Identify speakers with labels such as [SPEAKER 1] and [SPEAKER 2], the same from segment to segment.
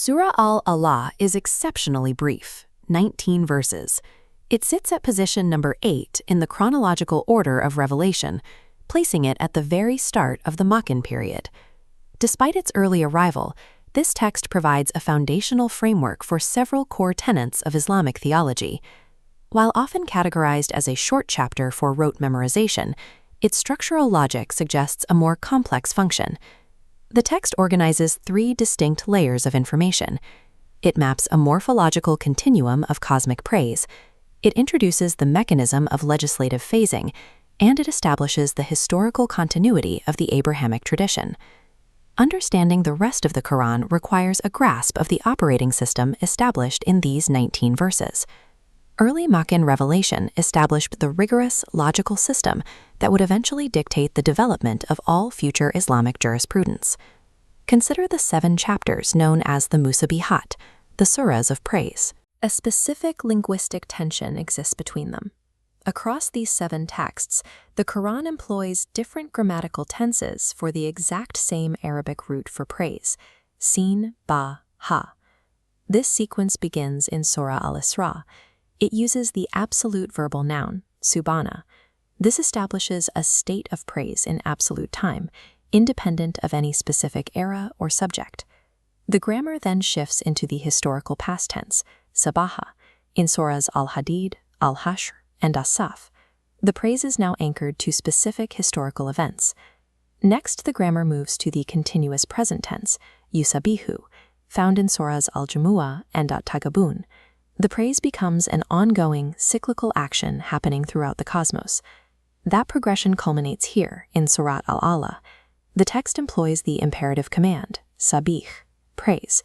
[SPEAKER 1] Surat Al-Ala is exceptionally brief, 19 verses. It sits at position number 8 in the chronological order of revelation, placing it at the very start of the Makkan period. Despite its early arrival, this text provides a foundational framework for several core tenets of Islamic theology. While often categorized as a short chapter for rote memorization, its structural logic suggests a more complex function. The text organizes 3 distinct layers of information. It maps a morphological continuum of cosmic praise, it introduces the mechanism of legislative phasing, and it establishes the historical continuity of the Abrahamic tradition. Understanding the rest of the Quran requires a grasp of the operating system established in these 19 verses. Early Makkan revelation established the rigorous, logical system that would eventually dictate the development of all future Islamic jurisprudence. Consider the 7 chapters known as the Musabihat, the surahs of praise. A specific linguistic tension exists between them. Across these 7 texts, the Quran employs different grammatical tenses for the exact same Arabic root for praise, sin, ba, ha. This sequence begins in Surah Al-Isra. It uses the absolute verbal noun, subhana. This establishes a state of praise in absolute time, independent of any specific era or subject. The grammar then shifts into the historical past tense, sabaha, in surahs Al-Hadid, Al-Hashr, and As-Saf. The praise is now anchored to specific historical events. Next, the grammar moves to the continuous present tense, yusabihu, found in surahs Al-Jumu'ah and At-Tagabun. The praise becomes an ongoing, cyclical action happening throughout the cosmos. That progression culminates here in Surat Al-Ala. The text employs the imperative command, sabih, praise.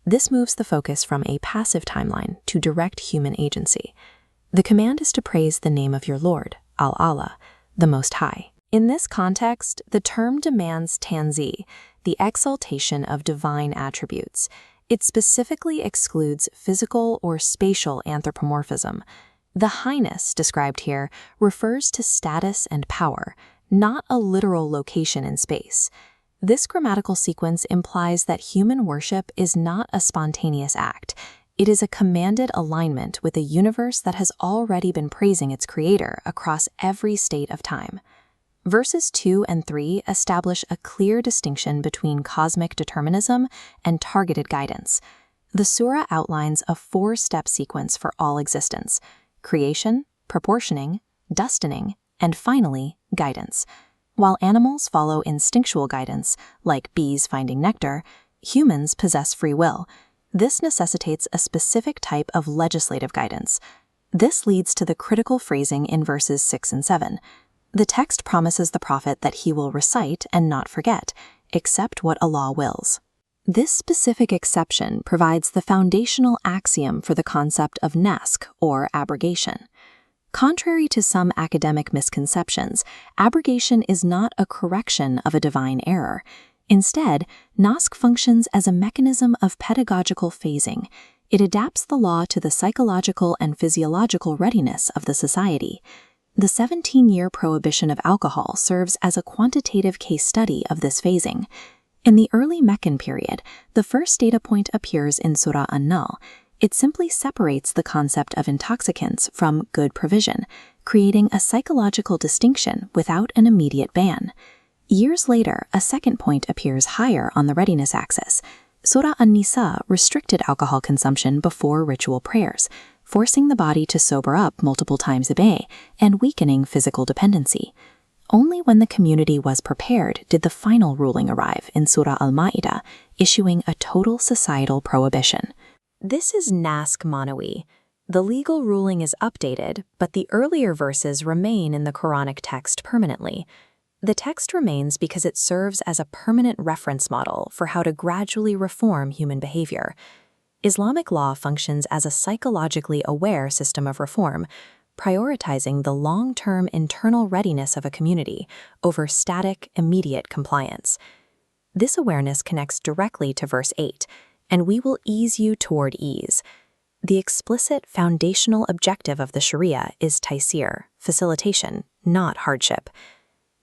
[SPEAKER 1] This moves the focus from a passive timeline to direct human agency. The command is to praise the name of your Lord, Al-Ala, the Most High. In this context, the term demands tanzi, the exaltation of divine attributes. It specifically excludes physical or spatial anthropomorphism. The highness described here refers to status and power, not a literal location in space. This grammatical sequence implies that human worship is not a spontaneous act. It is a commanded alignment with a universe that has already been praising its creator across every state of time. Verses 2 and 3 establish a clear distinction between cosmic determinism and targeted guidance. The surah outlines a 4-step sequence for all existence: creation, proportioning, destining, and finally, guidance. While animals follow instinctual guidance, like bees finding nectar, humans possess free will. This necessitates a specific type of legislative guidance. This leads to the critical phrasing in verses 6 and 7. The text promises the prophet that he will recite and not forget, except what Allah wills. This specific exception provides the foundational axiom for the concept of naskh, or abrogation. Contrary to some academic misconceptions, abrogation is not a correction of a divine error. Instead, naskh functions as a mechanism of pedagogical phasing. It adapts the law to the psychological and physiological readiness of the society. The 17-year prohibition of alcohol serves as a quantitative case study of this phasing. In the early Meccan period, the first data point appears in Surah An-Nahl. It simply separates the concept of intoxicants from good provision, creating a psychological distinction without an immediate ban. Years later, a second point appears higher on the readiness axis. Surah An-Nisa restricted alcohol consumption before ritual prayers, forcing the body to sober up multiple times a day and weakening physical dependency. Only when the community was prepared did the final ruling arrive in Surah Al-Ma'idah, issuing a total societal prohibition. This is naskh manawi. The legal ruling is updated, but the earlier verses remain in the Quranic text permanently. The text remains because it serves as a permanent reference model for how to gradually reform human behavior. Islamic law functions as a psychologically aware system of reform, prioritizing the long-term internal readiness of a community over static, immediate compliance. This awareness connects directly to verse 8, and we will ease you toward ease. The explicit foundational objective of the Sharia is taysir, facilitation, not hardship.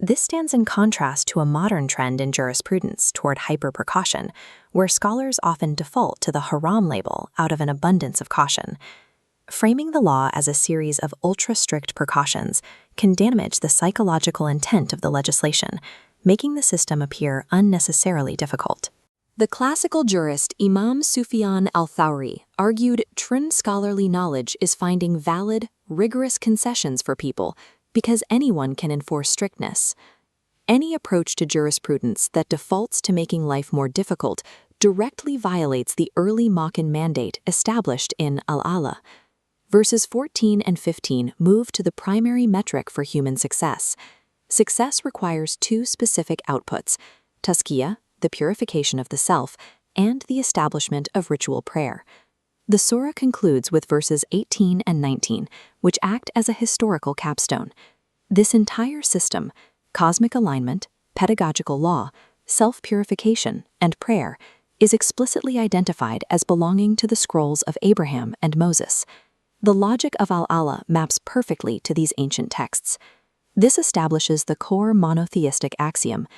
[SPEAKER 1] This stands in contrast to a modern trend in jurisprudence toward hyper-precaution, where scholars often default to the haram label out of an abundance of caution. Framing the law as a series of ultra-strict precautions can damage the psychological intent of the legislation, making the system appear unnecessarily difficult. The classical jurist Imam Sufyan al-Thawri argued true scholarly knowledge is finding valid, rigorous concessions for people because anyone can enforce strictness. Any approach to jurisprudence that defaults to making life more difficult directly violates the early Makan mandate established in Al-Ala. Verses 14 and 15 move to the primary metric for human success. Success requires two specific outputs: tazkiyah, the purification of the self, and the establishment of ritual prayer. The surah concludes with verses 18 and 19, which act as a historical capstone. This entire system, cosmic alignment, pedagogical law, self-purification, and prayer, is explicitly identified as belonging to the scrolls of Abraham and Moses. The logic of Al-Ala maps perfectly to these ancient texts. This establishes the core monotheistic axiom: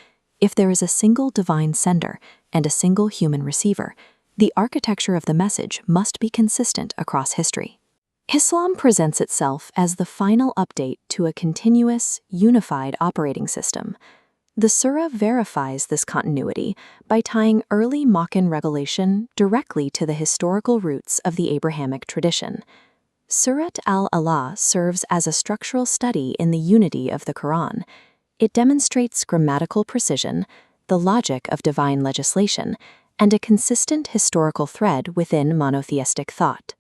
[SPEAKER 1] if there is a single divine sender and a single human receiver, the architecture of the message must be consistent across history. Islam presents itself as the final update to a continuous, unified operating system. The surah verifies this continuity by tying early Makan revelation directly to the historical roots of the Abrahamic tradition. Surat Al-Ala serves as a structural study in the unity of the Quran. It demonstrates grammatical precision, the logic of divine legislation, and a consistent historical thread within monotheistic thought.